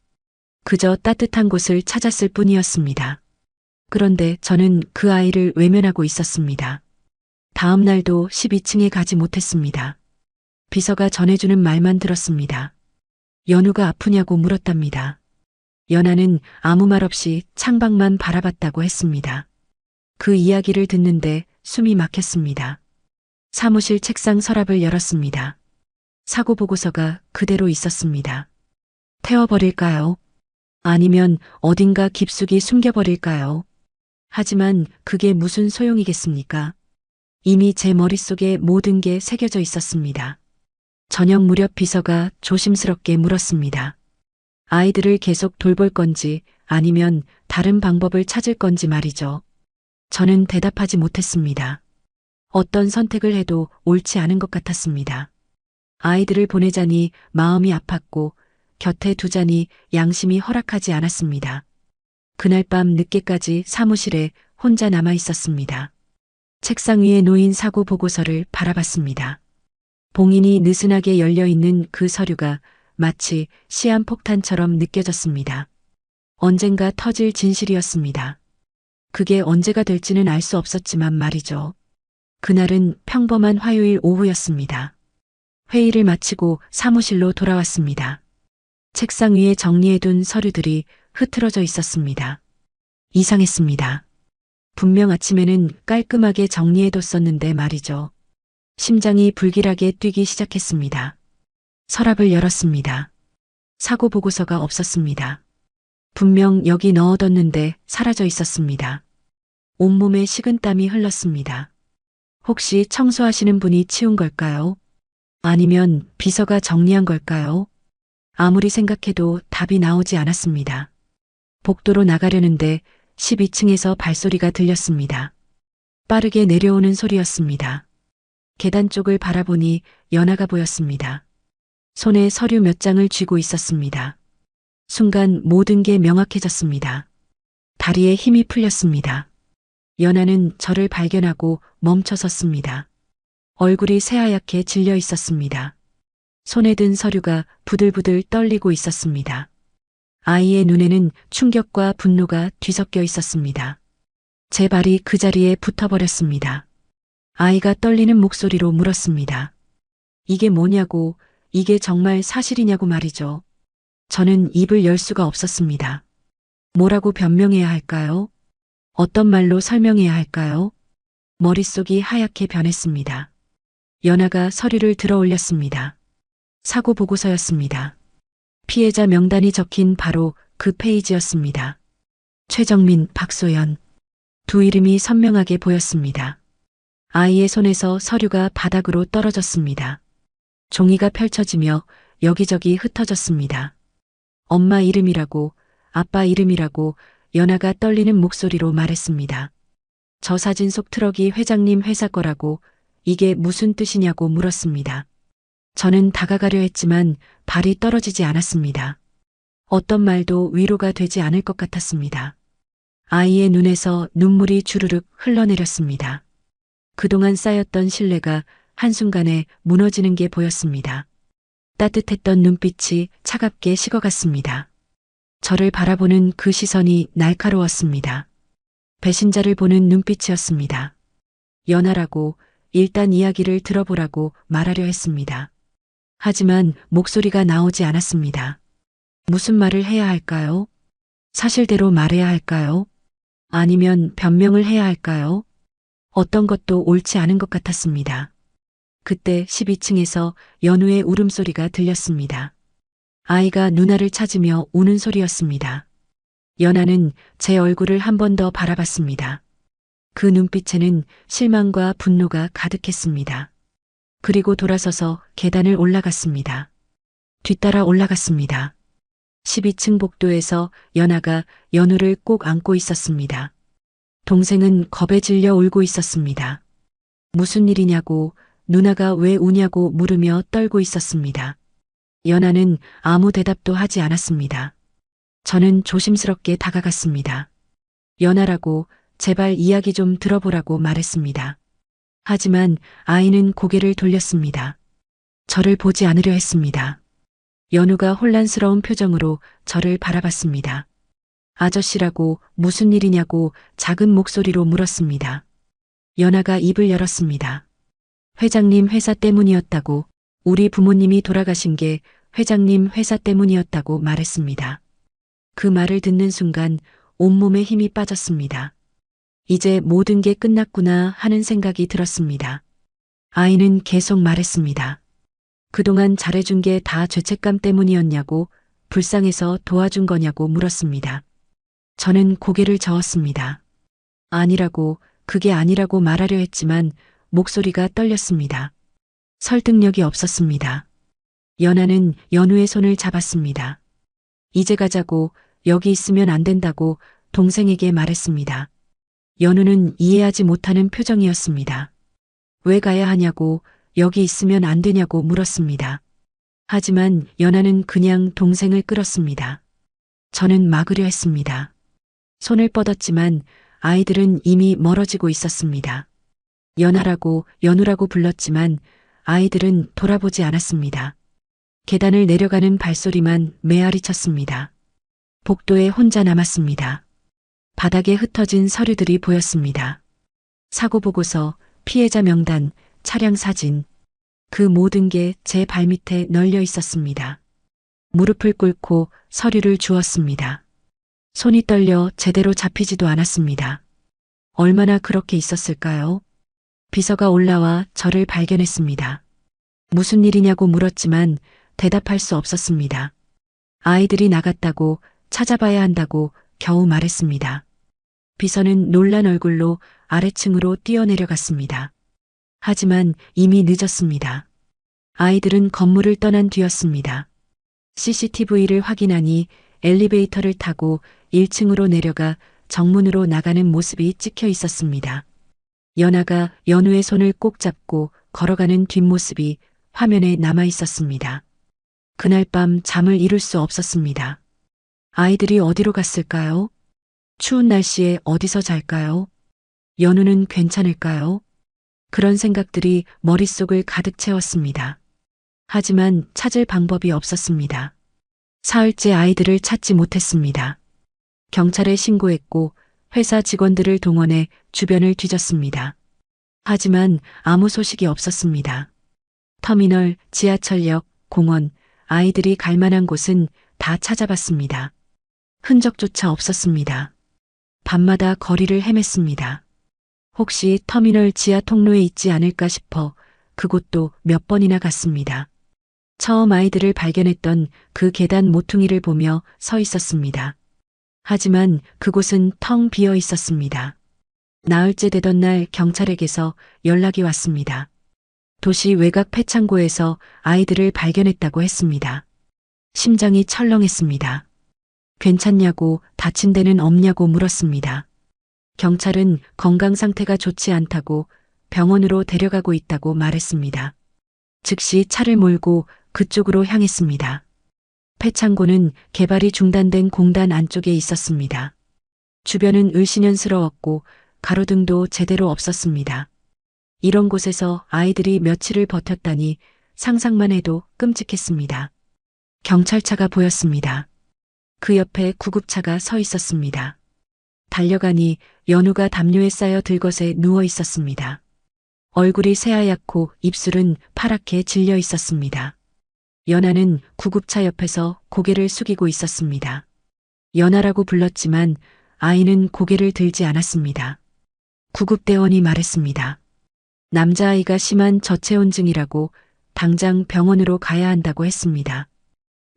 그저 따뜻한 곳을 찾았을 뿐이었습니다. 그런데 저는 그 아이를 외면하고 있었습니다. 다음 날도 12층에 가지 못했습니다. 비서가 전해주는 말만 들었습니다. 연우가 아프냐고 물었답니다. 연아는 아무 말 없이 창밖만 바라봤다고 했습니다. 그 이야기를 듣는데 숨이 막혔습니다. 사무실 책상 서랍을 열었습니다. 사고 보고서가 그대로 있었습니다. 태워버릴까요? 아니면 어딘가 깊숙이 숨겨버릴까요? 하지만 그게 무슨 소용이겠습니까? 이미 제 머릿속에 모든 게 새겨져 있었습니다. 저녁 무렵 비서가 조심스럽게 물었습니다. 아이들을 계속 돌볼 건지 아니면 다른 방법을 찾을 건지 말이죠. 저는 대답하지 못했습니다. 어떤 선택을 해도 옳지 않은 것 같았습니다. 아이들을 보내자니 마음이 아팠고 곁에 두자니 양심이 허락하지 않았습니다. 그날 밤 늦게까지 사무실에 혼자 남아 있었습니다. 책상 위에 놓인 사고 보고서를 바라봤습니다. 봉인이 느슨하게 열려있는 그 서류가 마치 시한폭탄처럼 느껴졌습니다. 언젠가 터질 진실이었습니다. 그게 언제가 될지는 알 수 없었지만 말이죠. 그날은 평범한 화요일 오후였습니다. 회의를 마치고 사무실로 돌아왔습니다. 책상 위에 정리해둔 서류들이 흐트러져 있었습니다. 이상했습니다. 분명 아침에는 깔끔하게 정리해뒀었는데 말이죠. 심장이 불길하게 뛰기 시작했습니다. 서랍을 열었습니다. 사고 보고서가 없었습니다. 분명 여기 넣어뒀는데 사라져 있었습니다. 온몸에 식은땀이 흘렀습니다. 혹시 청소하시는 분이 치운 걸까요? 아니면 비서가 정리한 걸까요? 아무리 생각해도 답이 나오지 않았습니다. 복도로 나가려는데 12층에서 발소리가 들렸습니다. 빠르게 내려오는 소리였습니다. 계단 쪽을 바라보니 연하가 보였습니다. 손에 서류 몇 장을 쥐고 있었습니다. 순간 모든 게 명확해졌습니다. 다리에 힘이 풀렸습니다. 연하는 저를 발견하고 멈춰 섰습니다. 얼굴이 새하얗게 질려 있었습니다. 손에 든 서류가 부들부들 떨리고 있었습니다. 아이의 눈에는 충격과 분노가 뒤섞여 있었습니다. 제 발이 그 자리에 붙어버렸습니다. 아이가 떨리는 목소리로 물었습니다. 이게 뭐냐고, 이게 정말 사실이냐고 말이죠. 저는 입을 열 수가 없었습니다. 뭐라고 변명해야 할까요? 어떤 말로 설명해야 할까요? 머릿속이 하얗게 변했습니다. 연하가 서류를 들어 올렸습니다. 사고 보고서였습니다. 피해자 명단이 적힌 바로 그 페이지였습니다. 최정민, 박소연. 두 이름이 선명하게 보였습니다. 아이의 손에서 서류가 바닥으로 떨어졌습니다. 종이가 펼쳐지며 여기저기 흩어졌습니다. 엄마 이름이라고, 아빠 이름이라고 연하가 떨리는 목소리로 말했습니다. 저 사진 속 트럭이 회장님 회사 거라고, 이게 무슨 뜻이냐고 물었습니다. 저는 다가가려 했지만 발이 떨어지지 않았습니다. 어떤 말도 위로가 되지 않을 것 같았습니다. 아이의 눈에서 눈물이 주르륵 흘러내렸습니다. 그동안 쌓였던 신뢰가 한순간에 무너지는 게 보였습니다. 따뜻했던 눈빛이 차갑게 식어갔습니다. 저를 바라보는 그 시선이 날카로웠습니다. 배신자를 보는 눈빛이었습니다. 연하라고, 일단 이야기를 들어보라고 말하려 했습니다. 하지만 목소리가 나오지 않았습니다. 무슨 말을 해야 할까요? 사실대로 말해야 할까요? 아니면 변명을 해야 할까요? 어떤 것도 옳지 않은 것 같았습니다. 그때 12층에서 연우의 울음소리가 들렸습니다. 아이가 누나를 찾으며 우는 소리였습니다. 연하는 제 얼굴을 한 번 더 바라봤습니다. 그 눈빛에는 실망과 분노가 가득했습니다. 그리고 돌아서서 계단을 올라갔습니다. 뒤따라 올라갔습니다. 12층 복도에서 연하가 연우를 꼭 안고 있었습니다. 동생은 겁에 질려 울고 있었습니다. 무슨 일이냐고, 누나가 왜 우냐고 물으며 떨고 있었습니다. 연하는 아무 대답도 하지 않았습니다. 저는 조심스럽게 다가갔습니다. 연하라고, 제발 이야기 좀 들어보라고 말했습니다. 하지만 아이는 고개를 돌렸습니다. 저를 보지 않으려 했습니다. 연우가 혼란스러운 표정으로 저를 바라봤습니다. 아저씨라고 무슨 일이냐고 작은 목소리로 물었습니다. 연하가 입을 열었습니다. 회장님 회사 때문이었다고, 우리 부모님이 돌아가신 게 회장님 회사 때문이었다고 말했습니다. 그 말을 듣는 순간 온몸에 힘이 빠졌습니다. 이제 모든 게 끝났구나 하는 생각이 들었습니다. 아이는 계속 말했습니다. 그동안 잘해준 게 다 죄책감 때문이었냐고, 불쌍해서 도와준 거냐고 물었습니다. 저는 고개를 저었습니다. 아니라고, 그게 아니라고 말하려 했지만 목소리가 떨렸습니다. 설득력이 없었습니다. 연하는 연우의 손을 잡았습니다. 이제 가자고, 여기 있으면 안 된다고 동생에게 말했습니다. 연우는 이해하지 못하는 표정이었습니다. 왜 가야 하냐고, 여기 있으면 안 되냐고 물었습니다. 하지만 연하는 그냥 동생을 끌었습니다. 저는 막으려 했습니다. 손을 뻗었지만 아이들은 이미 멀어지고 있었습니다. 연하라고, 연우라고 불렀지만 아이들은 돌아보지 않았습니다. 계단을 내려가는 발소리만 메아리 쳤습니다. 복도에 혼자 남았습니다. 바닥에 흩어진 서류들이 보였습니다. 사고 보고서, 피해자 명단, 차량 사진, 그 모든 게 제 발밑에 널려 있었습니다. 무릎을 꿇고 서류를 주었습니다. 손이 떨려 제대로 잡히지도 않았습니다. 얼마나 그렇게 있었을까요? 비서가 올라와 저를 발견했습니다. 무슨 일이냐고 물었지만 대답할 수 없었습니다. 아이들이 나갔다고 찾아봐야 한다고 겨우 말했습니다. 비서는 놀란 얼굴로 아래층으로 뛰어내려갔습니다. 하지만 이미 늦었습니다. 아이들은 건물을 떠난 뒤였습니다. CCTV를 확인하니 엘리베이터를 타고 1층으로 내려가 정문으로 나가는 모습이 찍혀 있었습니다. 연아가 연우의 손을 꼭 잡고 걸어가는 뒷모습이 화면에 남아 있었습니다. 그날 밤 잠을 이룰 수 없었습니다. 아이들이 어디로 갔을까요? 추운 날씨에 어디서 잘까요? 연우는 괜찮을까요? 그런 생각들이 머릿속을 가득 채웠습니다. 하지만 찾을 방법이 없었습니다. 사흘째 아이들을 찾지 못했습니다. 경찰에 신고했고 회사 직원들을 동원해 주변을 뒤졌습니다. 하지만 아무 소식이 없었습니다. 터미널, 지하철역, 공원, 아이들이 갈 만한 곳은 다 찾아봤습니다. 흔적조차 없었습니다. 밤마다 거리를 헤맸습니다. 혹시 터미널 지하 통로에 있지 않을까 싶어 그곳도 몇 번이나 갔습니다. 처음 아이들을 발견했던 그 계단 모퉁이를 보며 서 있었습니다. 하지만 그곳은 텅 비어 있었습니다. 나흘째 되던 날 경찰에게서 연락이 왔습니다. 도시 외곽 폐창고에서 아이들을 발견했다고 했습니다. 심장이 철렁했습니다. 괜찮냐고, 다친 데는 없냐고 물었습니다. 경찰은 건강 상태가 좋지 않다고 병원으로 데려가고 있다고 말했습니다. 즉시 차를 몰고 그쪽으로 향했습니다. 폐창고는 개발이 중단된 공단 안쪽에 있었습니다. 주변은 을씨년스러웠고 가로등도 제대로 없었습니다. 이런 곳에서 아이들이 며칠을 버텼다니 상상만 해도 끔찍했습니다. 경찰차가 보였습니다. 그 옆에 구급차가 서 있었습니다. 달려가니 연우가 담요에 쌓여 들것에 누워 있었습니다. 얼굴이 새하얗고 입술은 파랗게 질려 있었습니다. 연아는 구급차 옆에서 고개를 숙이고 있었습니다. 연아라고 불렀지만 아이는 고개를 들지 않았습니다. 구급대원이 말했습니다. 남자아이가 심한 저체온증이라고 당장 병원으로 가야 한다고 했습니다.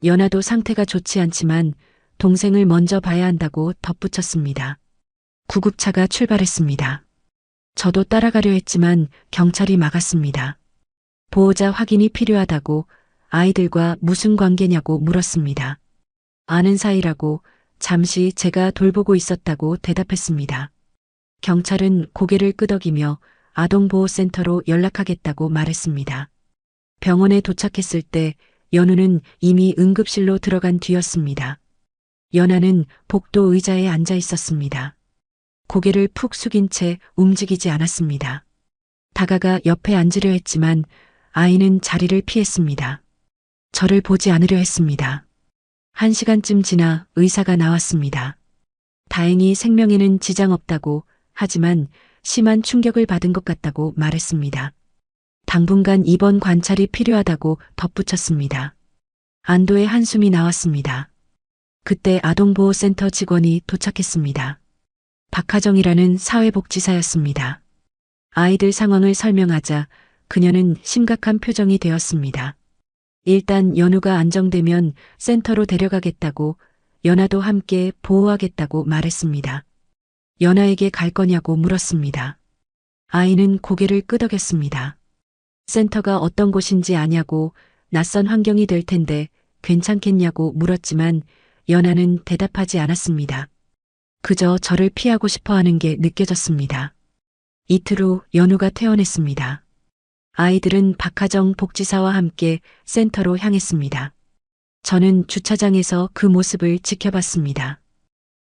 연아도 상태가 좋지 않지만 동생을 먼저 봐야 한다고 덧붙였습니다. 구급차가 출발했습니다. 저도 따라가려 했지만 경찰이 막았습니다. 보호자 확인이 필요하다고 아이들과 무슨 관계냐고 물었습니다. 아는 사이라고 잠시 제가 돌보고 있었다고 대답했습니다. 경찰은 고개를 끄덕이며 아동보호센터로 연락하겠다고 말했습니다. 병원에 도착했을 때 연우는 이미 응급실로 들어간 뒤였습니다. 연아는 복도 의자에 앉아 있었습니다. 고개를 푹 숙인 채 움직이지 않았습니다. 다가가 옆에 앉으려 했지만 아이는 자리를 피했습니다. 저를 보지 않으려 했습니다. 1시간쯤 지나 의사가 나왔습니다. 다행히 생명에는 지장 없다고, 하지만 심한 충격을 받은 것 같다고 말했습니다. 당분간 입원 관찰이 필요하다고 덧붙였습니다. 안도의 한숨이 나왔습니다. 그때 아동보호센터 직원이 도착했습니다. 박하정이라는 사회복지사였습니다. 아이들 상황을 설명하자 그녀는 심각한 표정이 되었습니다. 일단 연우가 안정되면 센터로 데려가겠다고, 연아도 함께 보호하겠다고 말했습니다. 연아에게 갈 거냐고 물었습니다. 아이는 고개를 끄덕였습니다. 센터가 어떤 곳인지 아냐고, 낯선 환경이 될 텐데 괜찮겠냐고 물었지만 연아는 대답하지 않았습니다. 그저 저를 피하고 싶어 하는 게 느껴졌습니다. 이틀 후 연우가 퇴원했습니다. 아이들은 박하정 복지사와 함께 센터로 향했습니다. 저는 주차장에서 그 모습을 지켜봤습니다.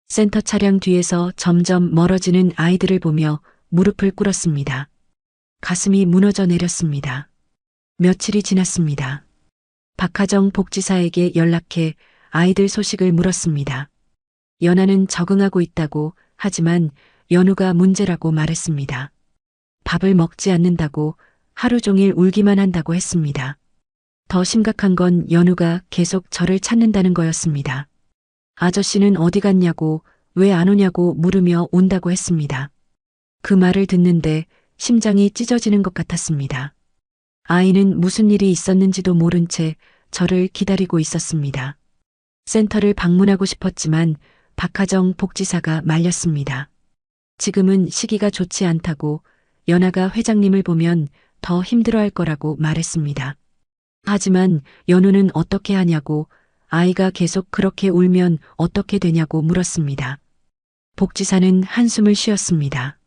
센터 차량 뒤에서 점점 멀어지는 아이들을 보며 무릎을 꿇었습니다. 가슴이 무너져 내렸습니다. 며칠이 지났습니다. 박하정 복지사에게 연락해 아이들 소식을 물었습니다. 연아는 적응하고 있다고, 하지만 연우가 문제라고 말했습니다. 밥을 먹지 않는다고, 하루 종일 울기만 한다고 했습니다. 더 심각한 건 연우가 계속 저를 찾는다는 거였습니다. 아저씨는 어디 갔냐고, 왜 안 오냐고 물으며 온다고 했습니다. 그 말을 듣는데 심장이 찢어지는 것 같았습니다. 아이는 무슨 일이 있었는지도 모른 채 저를 기다리고 있었습니다. 센터를 방문하고 싶었지만 박하정 복지사가 말렸습니다. 지금은 시기가 좋지 않다고, 연아가 회장님을 보면 더 힘들어할 거라고 말했습니다. 하지만 연우는 어떻게 하냐고, 아이가 계속 그렇게 울면 어떻게 되냐고 물었습니다. 복지사는 한숨을 쉬었습니다.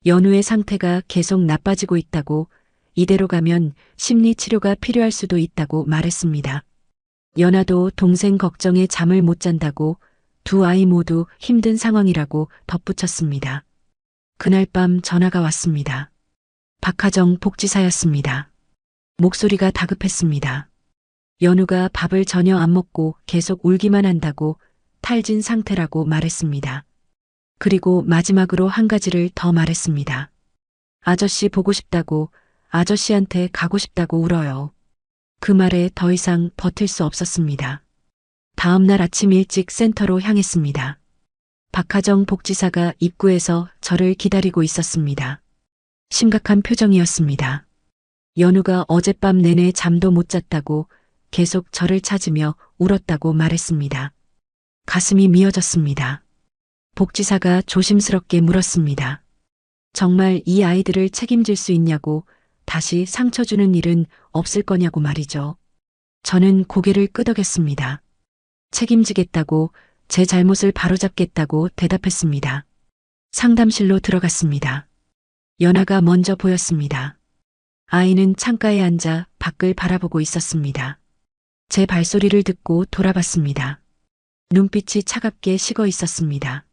연우의 상태가 계속 나빠지고 있다고, 이대로 가면 심리치료가 필요할 수도 있다고 말했습니다. 연아도 동생 걱정에 잠을 못 잔다고, 두 아이 모두 힘든 상황이라고 덧붙였습니다. 그날 밤 전화가 왔습니다. 박하정 복지사였습니다. 목소리가 다급했습니다. 연우가 밥을 전혀 안 먹고 계속 울기만 한다고, 탈진 상태라고 말했습니다. 그리고 마지막으로 한 가지를 더 말했습니다. 아저씨 보고 싶다고, 아저씨한테 가고 싶다고 울어요. 그 말에 더 이상 버틸 수 없었습니다. 다음 날 아침 일찍 센터로 향했습니다. 박하정 복지사가 입구에서 저를 기다리고 있었습니다. 심각한 표정이었습니다. 연우가 어젯밤 내내 잠도 못 잤다고, 계속 저를 찾으며 울었다고 말했습니다. 가슴이 미어졌습니다. 복지사가 조심스럽게 물었습니다. 정말 이 아이들을 책임질 수 있냐고, 다시 상처 주는 일은 없을 거냐고 말이죠. 저는 고개를 끄덕였습니다. 책임지겠다고, 제 잘못을 바로잡겠다고 대답했습니다. 상담실로 들어갔습니다. 연아가 먼저 보였습니다. 아이는 창가에 앉아 밖을 바라보고 있었습니다. 제 발소리를 듣고 돌아봤습니다. 눈빛이 차갑게 식어 있었습니다.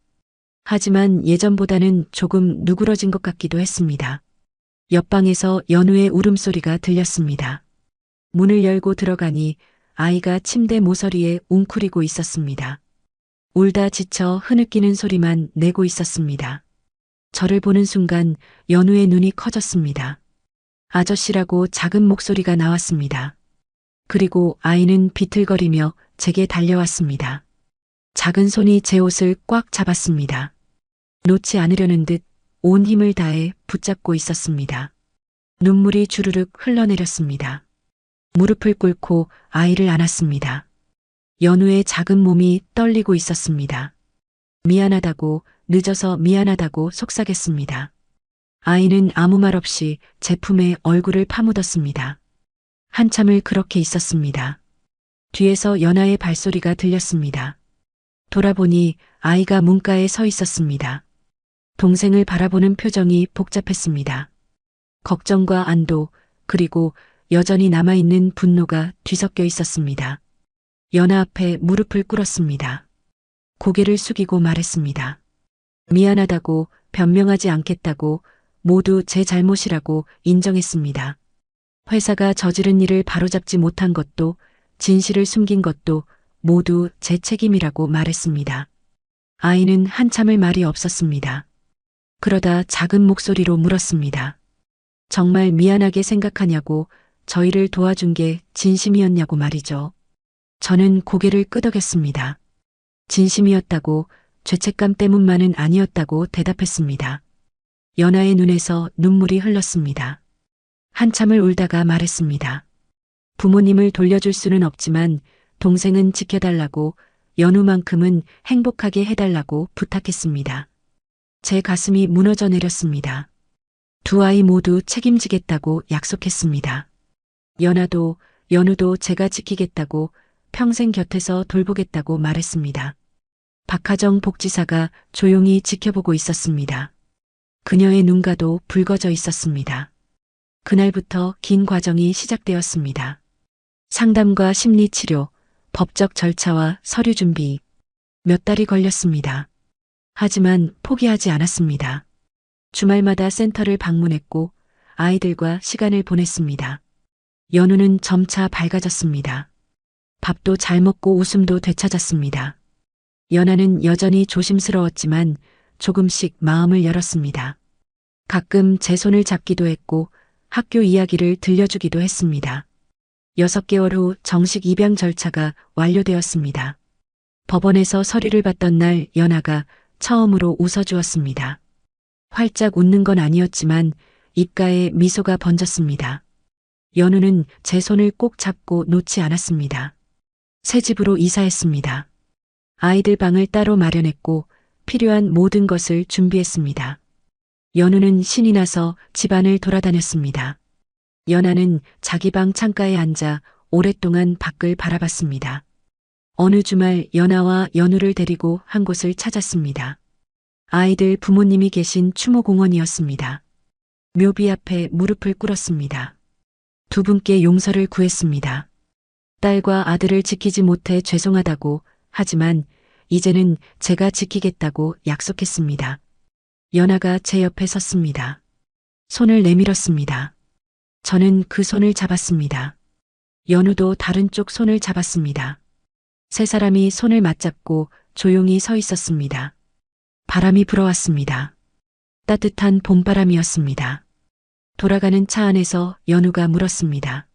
하지만 예전보다는 조금 누그러진 것 같기도 했습니다. 옆방에서 연우의 울음소리가 들렸습니다. 문을 열고 들어가니 아이가 침대 모서리에 웅크리고 있었습니다. 울다 지쳐 흐느끼는 소리만 내고 있었습니다. 저를 보는 순간 연우의 눈이 커졌습니다. 아저씨라고 작은 목소리가 나왔습니다. 그리고 아이는 비틀거리며 제게 달려왔습니다. 작은 손이 제 옷을 꽉 잡았습니다. 놓지 않으려는 듯 온 힘을 다해 붙잡고 있었습니다. 눈물이 주르륵 흘러내렸습니다. 무릎을 꿇고 아이를 안았습니다. 연우의 작은 몸이 떨리고 있었습니다. 미안하다고, 늦어서 미안하다고 속삭였습니다. 아이는 아무 말 없이 제 품에 얼굴을 파묻었습니다. 한참을 그렇게 있었습니다. 뒤에서 연아의 발소리가 들렸습니다. 돌아보니 아이가 문가에 서 있었습니다. 동생을 바라보는 표정이 복잡했습니다. 걱정과 안도, 그리고 여전히 남아있는 분노가 뒤섞여 있었습니다. 연아 앞에 무릎을 꿇었습니다. 고개를 숙이고 말했습니다. 미안하다고, 변명하지 않겠다고, 모두 제 잘못이라고 인정했습니다. 회사가 저지른 일을 바로잡지 못한 것도, 진실을 숨긴 것도 모두 제 책임이라고 말했습니다. 아이는 한참을 말이 없었습니다. 그러다 작은 목소리로 물었습니다. 정말 미안하게 생각하냐고, 저희를 도와준 게 진심이었냐고 말이죠. 저는 고개를 끄덕였습니다. 진심이었다고, 죄책감 때문만은 아니었다고 대답했습니다. 연아의 눈에서 눈물이 흘렀습니다. 한참을 울다가 말했습니다. 부모님을 돌려줄 수는 없지만 동생은 지켜달라고, 연우만큼은 행복하게 해달라고 부탁했습니다. 제 가슴이 무너져 내렸습니다. 두 아이 모두 책임지겠다고 약속했습니다. 연아도, 연우도 제가 지키겠다고, 평생 곁에서 돌보겠다고 말했습니다. 박하정 복지사가 조용히 지켜보고 있었습니다. 그녀의 눈가도 붉어져 있었습니다. 그날부터 긴 과정이 시작되었습니다. 상담과 심리치료, 법적 절차와 서류 준비. 몇 달이 걸렸습니다. 하지만 포기하지 않았습니다. 주말마다 센터를 방문했고 아이들과 시간을 보냈습니다. 연우는 점차 밝아졌습니다. 밥도 잘 먹고 웃음도 되찾았습니다. 연아는 여전히 조심스러웠지만 조금씩 마음을 열었습니다. 가끔 제 손을 잡기도 했고 학교 이야기를 들려주기도 했습니다. 6개월 후 정식 입양 절차가 완료되었습니다. 법원에서 서류를 받던 날 연아가 처음으로 웃어주었습니다. 활짝 웃는 건 아니었지만 입가에 미소가 번졌습니다. 연우는 제 손을 꼭 잡고 놓지 않았습니다. 새 집으로 이사했습니다. 아이들 방을 따로 마련했고 필요한 모든 것을 준비했습니다. 연우는 신이 나서 집안을 돌아다녔습니다. 연아는 자기 방 창가에 앉아 오랫동안 밖을 바라봤습니다. 어느 주말 연아와 연우를 데리고 한 곳을 찾았습니다. 아이들 부모님이 계신 추모공원이었습니다. 묘비 앞에 무릎을 꿇었습니다. 두 분께 용서를 구했습니다. 딸과 아들을 지키지 못해 죄송하다고, 하지만 이제는 제가 지키겠다고 약속했습니다. 연아가 제 옆에 섰습니다. 손을 내밀었습니다. 저는 그 손을 잡았습니다. 연우도 다른 쪽 손을 잡았습니다. 세 사람이 손을 맞잡고 조용히 서 있었습니다. 바람이 불어왔습니다. 따뜻한 봄바람이었습니다. 돌아가는 차 안에서 연우가 물었습니다.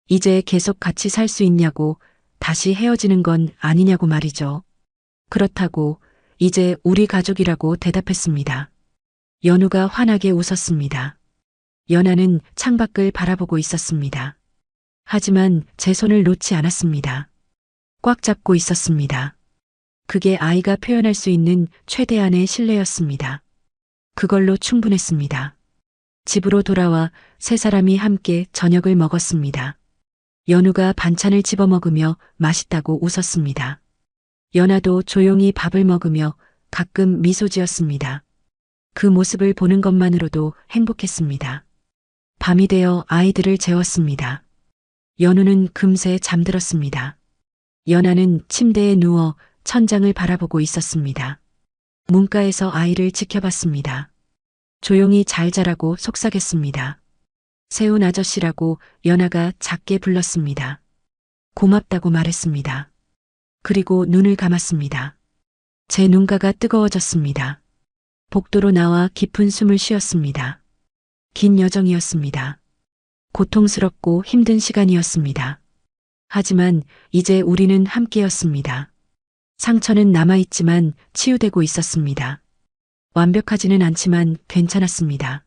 이제 계속 같이 살 수 있냐고, 다시 헤어지는 건 아니냐고 말이죠. 그렇다고, 이제 우리 가족이라고 대답했습니다. 연우가 환하게 웃었습니다. 연아는 창밖을 바라보고 있었습니다. 하지만 제 손을 놓지 않았습니다. 꽉 잡고 있었습니다. 그게 아이가 표현할 수 있는 최대한의 신뢰였습니다. 그걸로 충분했습니다. 집으로 돌아와 세 사람이 함께 저녁을 먹었습니다. 연우가 반찬을 집어먹으며 맛있다고 웃었습니다. 연아도 조용히 밥을 먹으며 가끔 미소 지었습니다. 그 모습을 보는 것만으로도 행복했습니다. 밤이 되어 아이들을 재웠습니다. 연우는 금세 잠들었습니다. 연아는 침대에 누워 천장을 바라보고 있었습니다. 문가에서 아이를 지켜봤습니다. 조용히 잘 자라고 속삭였습니다. 세훈 아저씨라고 연아가 작게 불렀습니다. 고맙다고 말했습니다. 그리고 눈을 감았습니다. 제 눈가가 뜨거워졌습니다. 복도로 나와 깊은 숨을 쉬었습니다. 긴 여정이었습니다. 고통스럽고 힘든 시간이었습니다. 하지만 이제 우리는 함께였습니다. 상처는 남아있지만 치유되고 있었습니다. 완벽하지는 않지만 괜찮았습니다.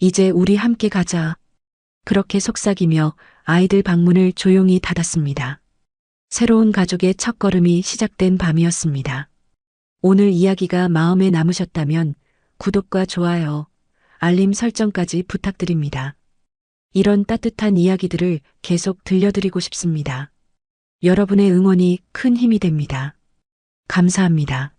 이제 우리 함께 가자. 그렇게 속삭이며 아이들 방문을 조용히 닫았습니다. 새로운 가족의 첫걸음이 시작된 밤이었습니다. 오늘 이야기가 마음에 남으셨다면 구독과 좋아요, 알림 설정까지 부탁드립니다. 이런 따뜻한 이야기들을 계속 들려드리고 싶습니다. 여러분의 응원이 큰 힘이 됩니다. 감사합니다.